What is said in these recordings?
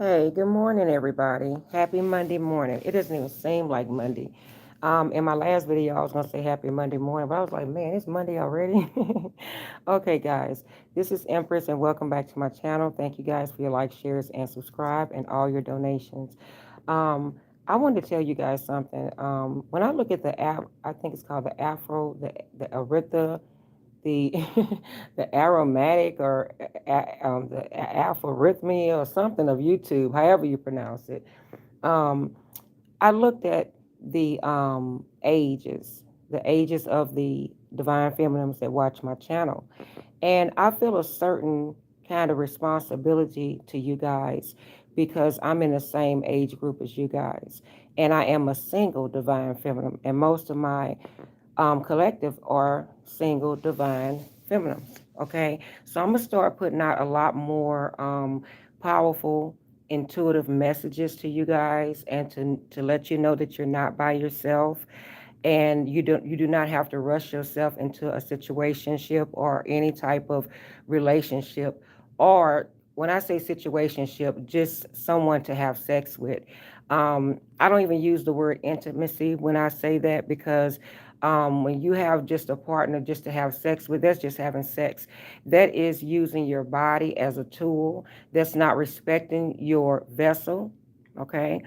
Hey, good morning, everybody. Happy Monday morning. It doesn't even seem like Monday. In my last video, I was going to say happy Monday morning, but I was like, man, it's Monday already. Okay, guys, this is Empress, and welcome back to my channel. Thank you guys for your likes, shares, and subscribe, and all your donations. Um, I wanted to tell you guys something. When I look at the app, I think it's called the Afro, the Aretha, the the aromatic or the algorithmia or something of YouTube, however you pronounce it. Um, I looked at the ages of the divine feminines that watch my channel, and I feel a certain kind of responsibility to you guys because I'm in the same age group as you guys, and I am a single divine feminine, and most of my collective are single divine feminines. Okay, so I'm gonna start putting out a lot more powerful, intuitive messages to you guys, and to let you know that you're not by yourself, and you do not have to rush yourself into a situationship or any type of relationship, or when I say situationship, just someone to have sex with. I don't even use the word intimacy when I say that because when you have just a partner just to have sex with, that's just having sex. That is using your body as a tool. That's not respecting your vessel. Okay.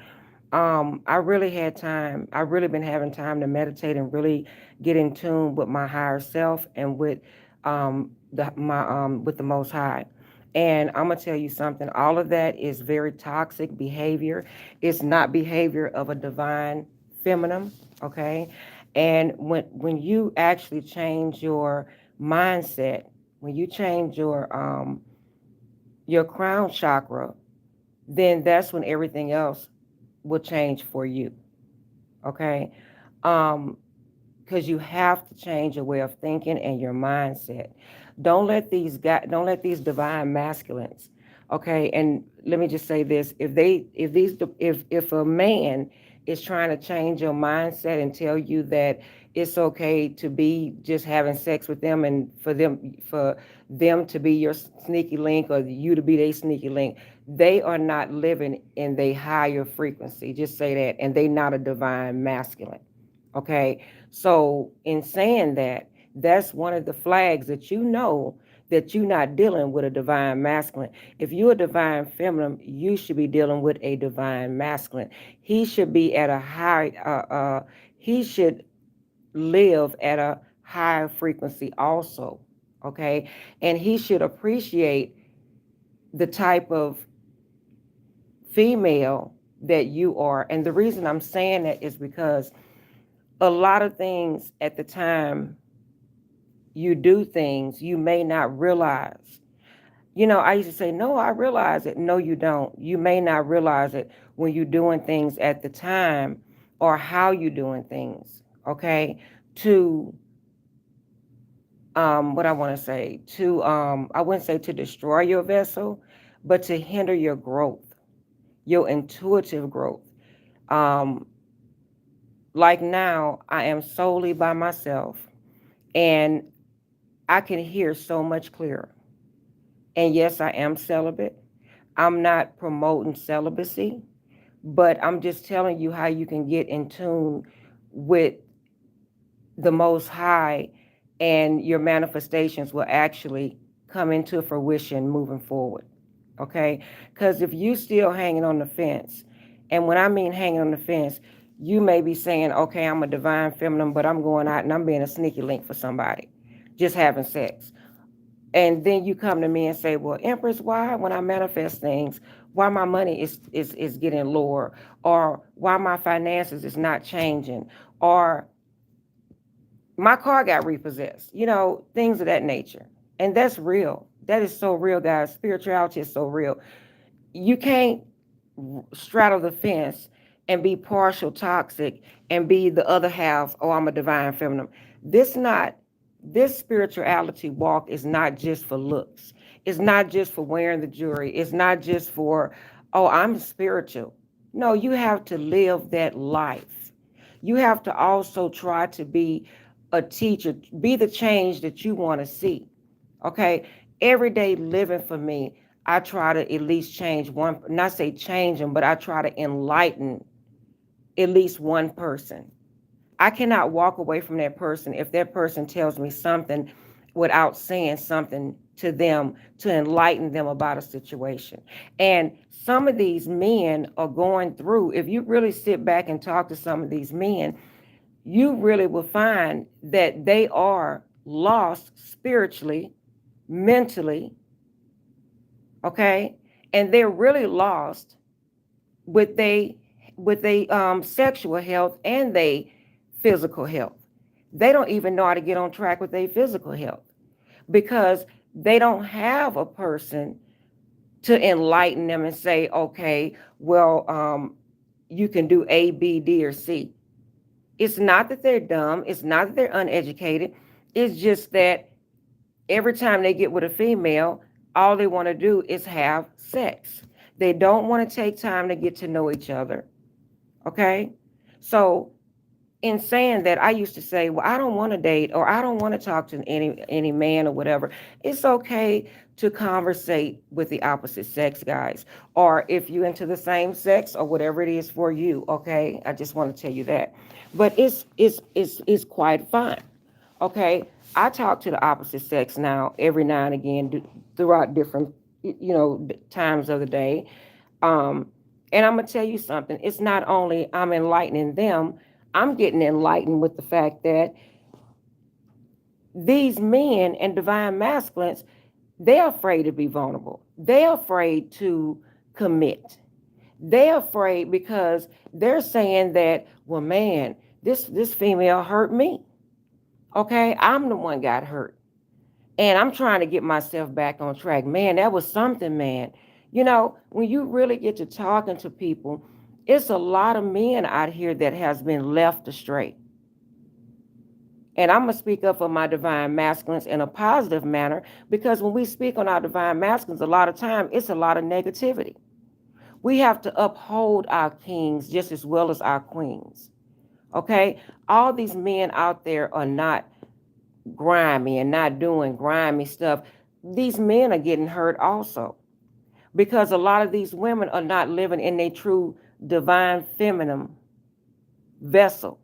I really had time. I've really been having time to meditate and really get in tune with my higher self and with with the Most High. And I'm gonna tell you something. All of that is very toxic behavior. It's not behavior of a divine feminine. Okay, and when you actually change your mindset, when you change your crown chakra, then that's when everything else will change for you. Okay, um, because you have to change your way of thinking and your mindset. Don't let these divine masculines. Okay, and let me just say this: if a man is trying to change your mindset and tell you that it's okay to be just having sex with them and for them to be your sneaky link or you to be their sneaky link, they are not living in the higher frequency. Just say that, and they not a divine masculine. Okay. So in saying that, that's one of the flags that you know that you're not dealing with a divine masculine. If you're a divine feminine, you should be dealing with a divine masculine. He should be at a high, he should live at a higher frequency also. Okay. And he should appreciate the type of female that you are. And the reason I'm saying that is because a lot of things at the time you do things you may not realize. I used to say, no, I realize it. No, you don't. You may not realize it when you're doing things at the time or how you're doing things. Okay. To, what I want to say, I wouldn't say to destroy your vessel, but to hinder your growth, your intuitive growth. Um, like now, I am solely by myself and I can hear so much clearer. And yes, I am celibate. I'm not promoting celibacy, but I'm just telling you how you can get in tune with the Most High and your manifestations will actually come into fruition moving forward. Okay? Because if you still hanging on the fence, and when I mean hanging on the fence, you may be saying, okay, I'm a divine feminine, but I'm going out and I'm being a sneaky link for somebody, just having sex. And then you come to me and say, well, Empress, why when I manifest things, why my money is getting lower, or why my finances is not changing, or my car got repossessed, things of that nature. And that's real. That is so real, guys. Spirituality is so real. You can't straddle the fence and be partial toxic and be the other half, oh, I'm a divine feminine. This not this spirituality walk is not just for looks. It's not just for wearing the jewelry. It's not just for, oh, I'm spiritual. No, you have to live that life. You have to also try to be a teacher, be the change that you want to see. Okay. Everyday living for me. I try to at least change one, not say change them, but I try to enlighten at least one person. I cannot walk away from that person if that person tells me something without saying something to them to enlighten them about a situation. And some of these men are going through, if you really sit back and talk to some of these men, you really will find that they are lost spiritually, mentally, okay? And they're really lost with they sexual health and they physical health. They don't even know how to get on track with their physical health because they don't have a person to enlighten them and say, okay, well, you can do A, B, D, or C. It's not that they're dumb. It's not that they're uneducated. It's just that every time they get with a female, all they want to do is have sex. They don't want to take time to get to know each other. Okay? So in saying that, I used to say, well, I don't want to date or I don't want to talk to any man or whatever. It's okay to conversate with the opposite sex, guys, or if you're into the same sex or whatever it is for you. Okay, I just want to tell you that, but it's quite fine. Okay, I talk to the opposite sex now every now and again throughout different times of the day. Um, and I'm gonna tell you something. It's not only I'm enlightening them, I'm getting enlightened with the fact that these men and divine masculines, they're afraid to be vulnerable. They're afraid to commit. They're afraid because they're saying that, well, man, this female hurt me. Okay, I'm the one got hurt. And I'm trying to get myself back on track. Man, that was something, man. When you really get to talking to people, it's a lot of men out here that has been left astray. And I'm going to speak up for my divine masculines in a positive manner because when we speak on our divine masculines, a lot of time it's a lot of negativity. We have to uphold our kings just as well as our queens. Okay? All these men out there are not grimy and not doing grimy stuff. These men are getting hurt also because a lot of these women are not living in their true divine feminine vessel.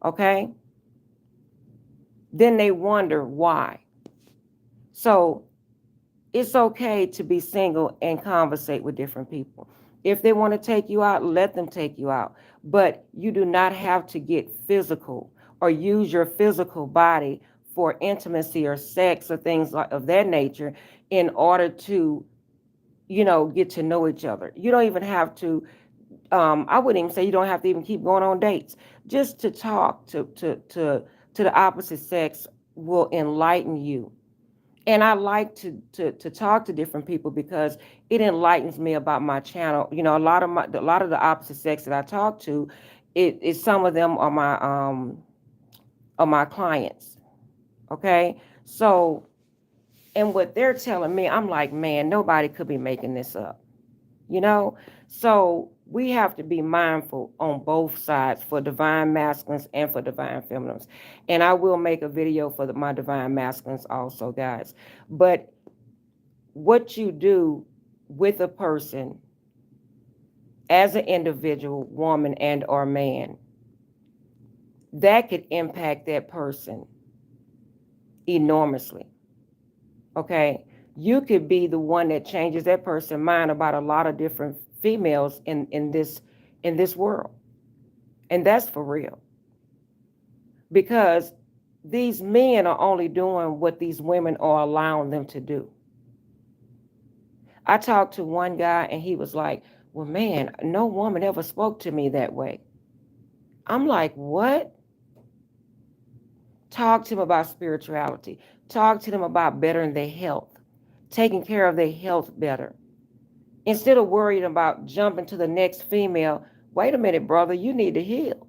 Okay? Then they wonder why. So it's okay to be single and conversate with different people. If they want to take you out, let them take you out. But you do not have to get physical or use your physical body for intimacy or sex or things of that nature in order to, get to know each other. You don't even have to, I wouldn't even say you don't have to even keep going on dates. Just to talk to the opposite sex will enlighten you. And I like to talk to different people because it enlightens me about my channel. A lot of the opposite sex that I talk to, some of them are my clients. Okay, so and what they're telling me, I'm like, man, nobody could be making this up. you know? So we have to be mindful on both sides for divine masculines and for divine feminines. And I will make a video for my divine masculines also, guys. But what you do with a person as an individual, woman and or man, that could impact that person enormously. Okay? You could be the one that changes that person's mind about a lot of different females in this world. And that's for real. Because these men are only doing what these women are allowing them to do. I talked to one guy and he was like, well, man, no woman ever spoke to me that way. I'm like, what? Talk to them about spirituality. Talk to them about bettering their health, taking care of their health better. Instead of worrying about jumping to the next female, wait a minute, brother, you need to heal.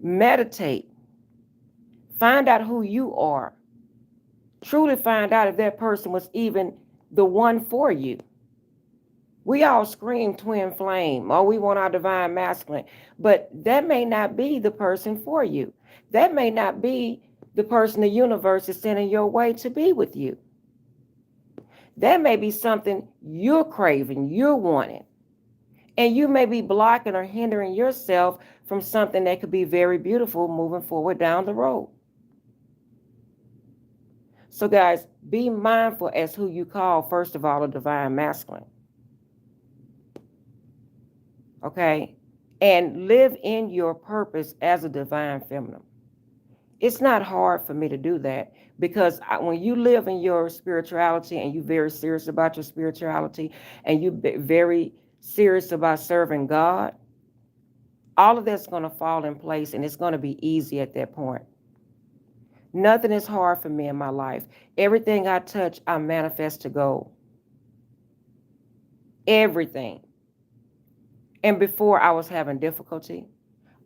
Meditate. Find out who you are. Truly find out if that person was even the one for you. We all scream twin flame, oh, we want our divine masculine, but that may not be the person for you. That may not be the person the universe is sending your way to be with you. That may be something you're craving, you're wanting. And you may be blocking or hindering yourself from something that could be very beautiful moving forward down the road. So, guys, be mindful as who you call, first of all, a divine masculine. Okay? And live in your purpose as a divine feminine. It's not hard for me to do that because when you live in your spirituality and you're very serious about your spirituality and you're very serious about serving God, all of that's going to fall in place and it's going to be easy at that point. Nothing is hard for me in my life. Everything I touch, I manifest to gold. Everything. And before I was having difficulty,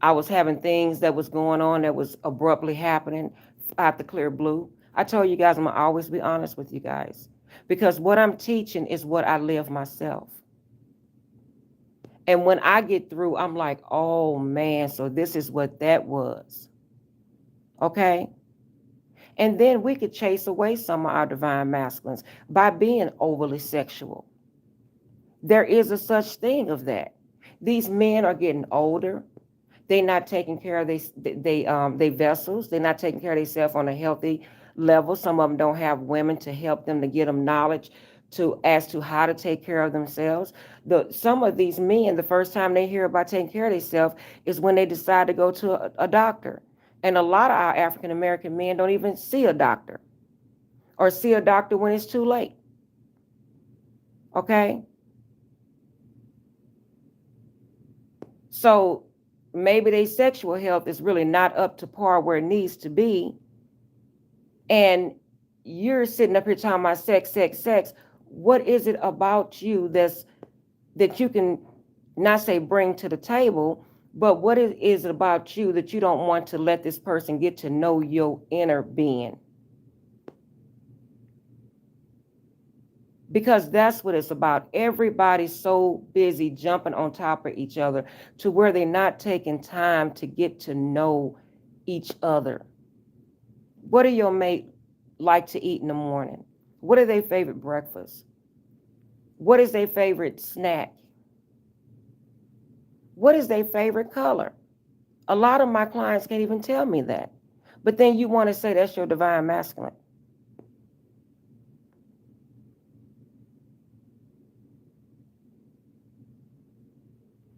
I was having things that was going on that was abruptly happening out the clear blue. I told you guys I'm going to always be honest with you guys because what I'm teaching is what I live myself. And when I get through, I'm like, oh man, so this is what that was. Okay? And then we could chase away some of our divine masculines by being overly sexual. There is a such thing of that. These men are getting older. They're not taking care of they vessels. They're not taking care of themselves on a healthy level. Some of them don't have women to help them to get them knowledge as to how to take care of themselves. Some of these men, the first time they hear about taking care of themselves is when they decide to go to a doctor. And a lot of our African American men don't even see a doctor or see a doctor when it's too late. Okay? So maybe their sexual health is really not up to par where it needs to be. And you're sitting up here talking about sex, sex, sex. What is it about you that you can not say bring to the table, but what is it about you that you don't want to let this person get to know your inner being? Because that's what it's about. Everybody's so busy jumping on top of each other to where they're not taking time to get to know each other. What do your mate like to eat in the morning? What are their favorite breakfast? What is their favorite snack? What is their favorite color? A lot of my clients can't even tell me that. But then you want to say that's your divine masculine.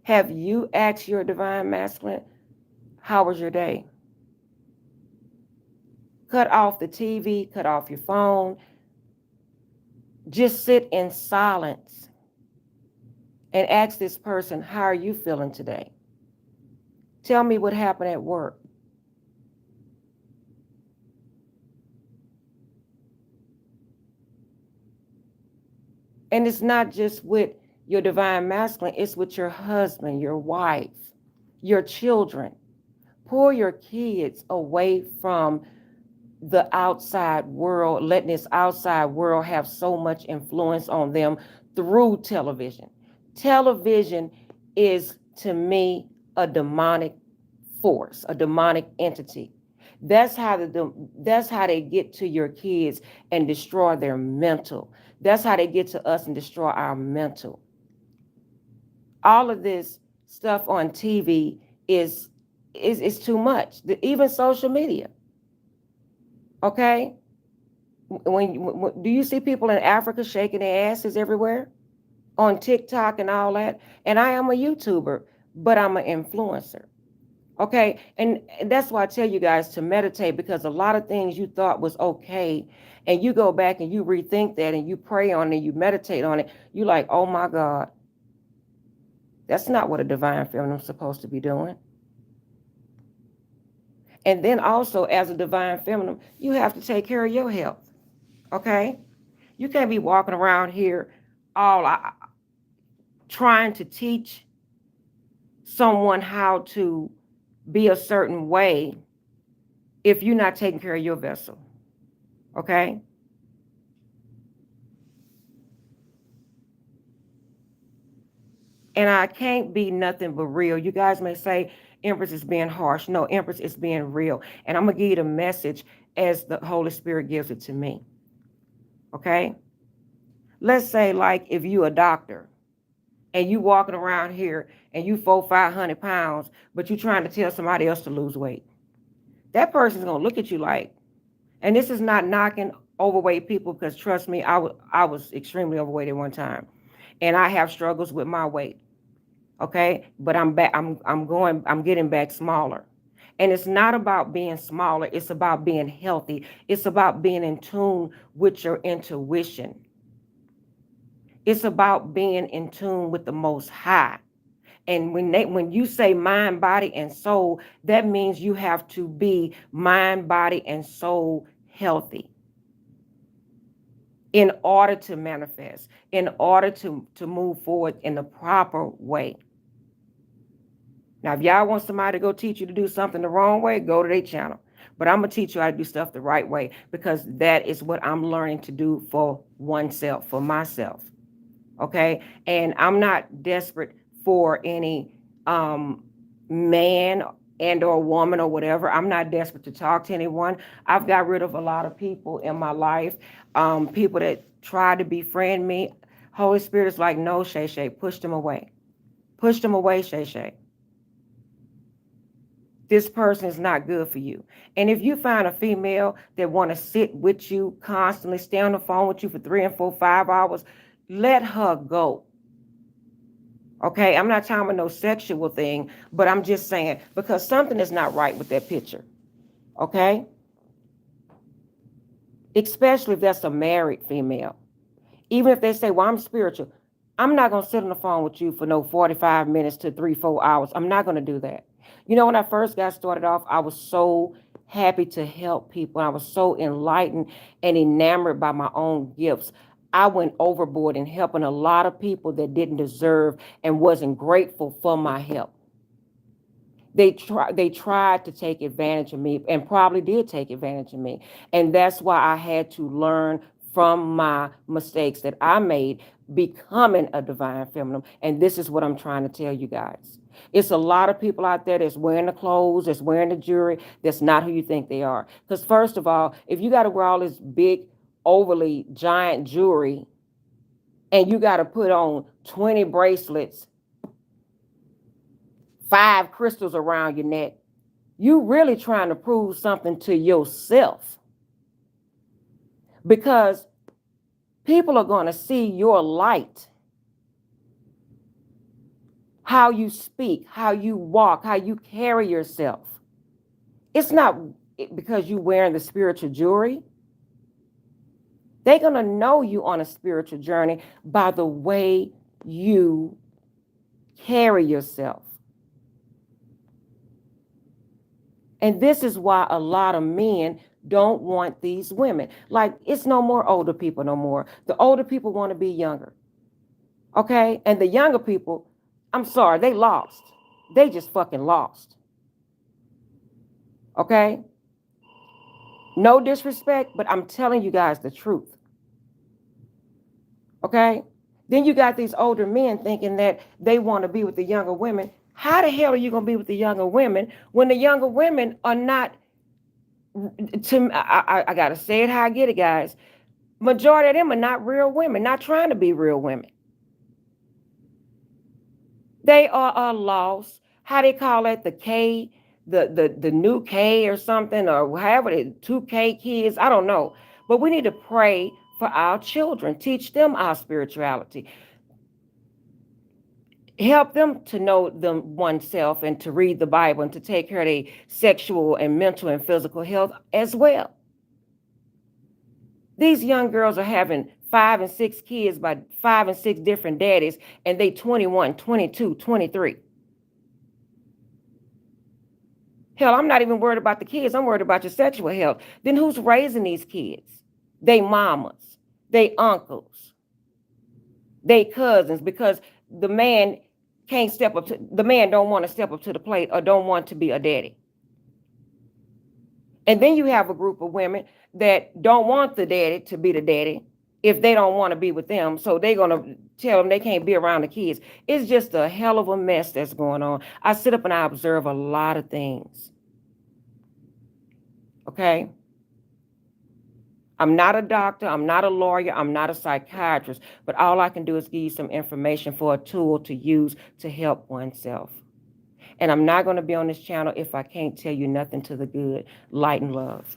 Have you asked your divine masculine, how was your day? Cut off the TV, cut off your phone. Just sit in silence and ask this person, how are you feeling today? Tell me what happened at work. And it's not just with your divine masculine, it's with your husband, your wife, your children. Pull your kids away from the outside world, letting this outside world have so much influence on them through television. Television is, to me, a demonic force, a demonic entity. That's how they get to your kids and destroy their mental. That's how they get to us and destroy our mental. All of this stuff on TV is too much. Even social media. Okay? When do you see people in Africa shaking their asses everywhere on TikTok and all that? And I am a YouTuber, but I'm an influencer. Okay, and that's why I tell you guys to meditate, because a lot of things you thought was okay, and you go back and you rethink that and you pray on it, you meditate on it, you like, oh my God, that's not what a divine feminine is supposed to be doing. And then also, as a divine feminine, you have to take care of your health. Okay, you can't be walking around here all trying to teach someone how to be a certain way if you're not taking care of your vessel. Okay? And I can't be nothing but real. You guys may say Empress is being harsh. No, Empress is being real. And I'm going to give you the message as the Holy Spirit gives it to me. Okay? Let's say, like, if you a doctor and you walking around here and you 400-500 pounds, but you trying to tell somebody else to lose weight. That person's gonna look at you like, and this is not knocking overweight people, because trust me, I was extremely overweight at one time, and I have struggles with my weight. Okay, but I'm back. I'm getting back smaller, and it's not about being smaller. It's about being healthy. It's about being in tune with your intuition. It's about being in tune with the Most High. And when you say mind, body, and soul, that means you have to be mind, body, and soul healthy in order to manifest, in order to move forward in the proper way. Now, if y'all want somebody to go teach you to do something the wrong way, go to their channel. But I'm going to teach you how to do stuff the right way, because that is what I'm learning to do for oneself, for myself. Okay? And I'm not desperate for any man and or woman or whatever. I'm not desperate to talk to anyone. I've got rid of a lot of people in my life, people that try to befriend me. Holy Spirit is like, no, Shay Shay, push them away. Push them away, Shay Shay. This person is not good for you. And if you find a female that want to sit with you constantly, stay on the phone with you for 3 and 4, 5 hours, let her go. Okay, I'm not talking about no sexual thing, but I'm just saying, because something is not right with that picture. Okay? Especially if that's a married female. Even if they say, well, I'm spiritual, I'm not going to sit on the phone with you for no 45 minutes to 3, 4 hours. I'm not going to do that. You know, when I first got started off, I was so happy to help people. I was so enlightened and enamored by my own gifts. I went overboard in helping a lot of people that didn't deserve and wasn't grateful for my help. They tried to take advantage of me, and probably did take advantage of me. And that's why I had to learn from my mistakes that I made becoming a divine feminine. And this is what I'm trying to tell you guys. It's a lot of people out there that's wearing the clothes, that's wearing the jewelry, that's not who you think they are. Because first of all, if you got to wear all this big, overly giant jewelry, and you got to put on 20 bracelets, 5 crystals around your neck, you really trying to prove something to yourself. Because people are going to see your light. How you speak, how you walk, how you carry yourself. It's not because you're wearing the spiritual jewelry. They're going to know you on a spiritual journey by the way you carry yourself. And this is why a lot of men don't want these women. Like, it's no more older people no more. The older people want to be younger. Okay? And the younger people, I'm sorry, they lost. They just fucking lost. Okay? No disrespect, but I'm telling you guys the truth. Okay? Then you got these older men thinking that they want to be with the younger women. How the hell are you going to be with the younger women when the younger women are not, I got to say it how I get it, guys. Majority of them are not real women, not trying to be real women. They are lost. How they call it, the K, the new K or something, or however the 2K kids, I don't know. But we need to pray for our children, teach them our spirituality. Help them to know them oneself and to read the Bible and to take care of their sexual and mental and physical health as well. These young girls are having 5 and 6 kids by 5 and 6 different daddies, and they 21, 22, 23. Hell, I'm not even worried about the kids. I'm worried about your sexual health. Then who's raising these kids? They mamas, they uncles, they cousins, because the man can't step up to, the man don't want to step up to the plate or don't want to be a daddy. And then you have a group of women that don't want the daddy to be the daddy if they don't want to be with them. So they're going to tell them they can't be around the kids. It's just a hell of a mess that's going on. I sit up and I observe a lot of things. Okay? I'm not a doctor, I'm not a lawyer, I'm not a psychiatrist, but all I can do is give you some information for a tool to use to help oneself. And I'm not going to be on this channel if I can't tell you nothing to the good, light and love.